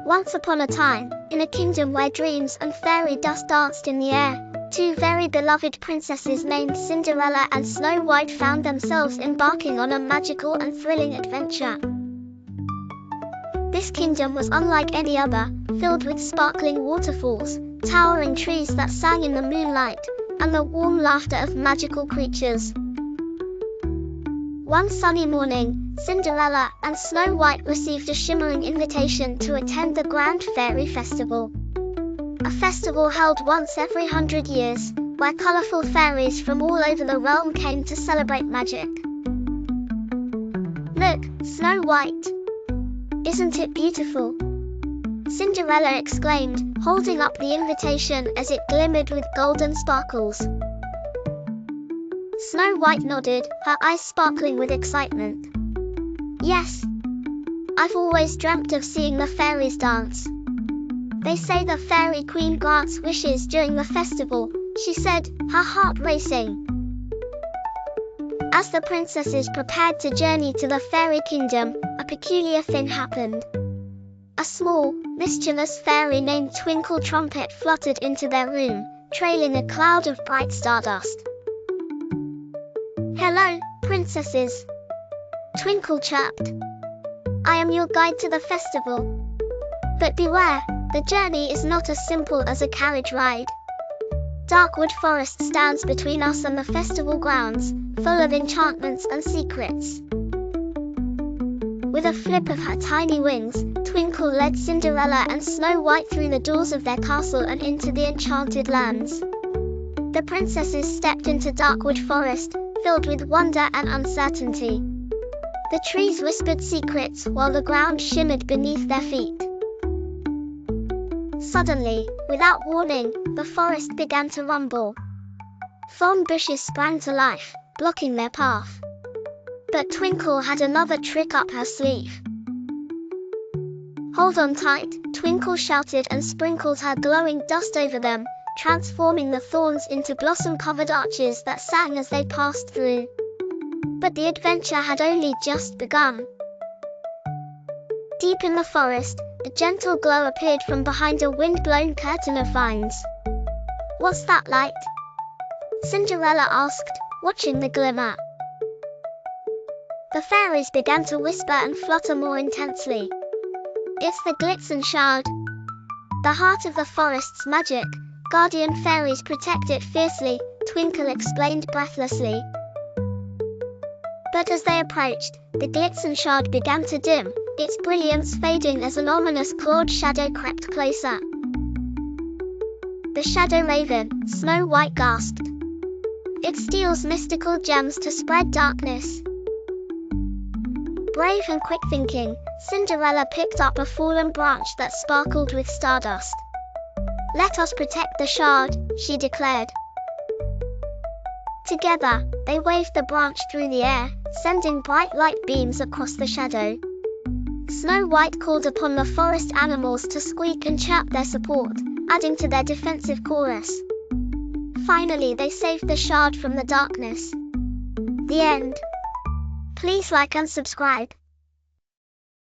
Once upon a time, in a kingdom where dreams and fairy dust danced in the air, two very beloved princesses named Cinderella and Snow White found themselves embarking on a magical and thrilling adventure. This kingdom was unlike any other, filled with sparkling waterfalls, towering trees that sang in the moonlight, and the warm laughter of magical creatures. One sunny morning, Cinderella and Snow White received a shimmering invitation to attend the Grand Fairy Festival. A festival held once every 100 years, where colorful fairies from all over the realm came to celebrate magic. "Look, Snow White! Isn't it beautiful?" Cinderella exclaimed, holding up the invitation as it glimmered with golden sparkles. Snow White nodded, her eyes sparkling with excitement. "Yes, I've always dreamt of seeing the fairies dance. They say the Fairy Queen grants wishes during the festival," she said, her heart racing. As the princesses prepared to journey to the fairy kingdom, a peculiar thing happened. A small, mischievous fairy named Twinkle Trumpet fluttered into their room, trailing a cloud of bright stardust. "Hello, princesses," Twinkle chirped. "I am your guide to the festival. But beware, the journey is not as simple as a carriage ride. Darkwood Forest stands between us and the festival grounds, full of enchantments and secrets." With a flip of her tiny wings, Twinkle led Cinderella and Snow White through the doors of their castle and into the enchanted lands. The princesses stepped into Darkwood Forest, filled with wonder and uncertainty. The trees whispered secrets while the ground shimmered beneath their feet. Suddenly, without warning, the forest began to rumble. Thorn bushes sprang to life, blocking their path. But Twinkle had another trick up her sleeve. "Hold on tight," Twinkle shouted and sprinkled her glowing dust over them, transforming the thorns into blossom-covered arches that sang as they passed through. But the adventure had only just begun. Deep in the forest, a gentle glow appeared from behind a wind-blown curtain of vines. "What's that light?" Cinderella asked, watching the glimmer. The fairies began to whisper and flutter more intensely. "It's the Glitzen Shard. The heart of the forest's magic. Guardian fairies protect it fiercely," Twinkle explained breathlessly. But as they approached, the Glitzen Shard began to dim, its brilliance fading as an ominous clawed shadow crept closer. "The Shadow Raven," Snow White gasped. "It steals mystical gems to spread darkness." Brave and quick-thinking, Cinderella picked up a fallen branch that sparkled with stardust. "Let us protect the shard," she declared. Together, they waved the branch through the air, sending bright light beams across the shadow. Snow White called upon the forest animals to squeak and chirp their support, adding to their defensive chorus. Finally, they saved the shard from the darkness. The end. Please like and subscribe.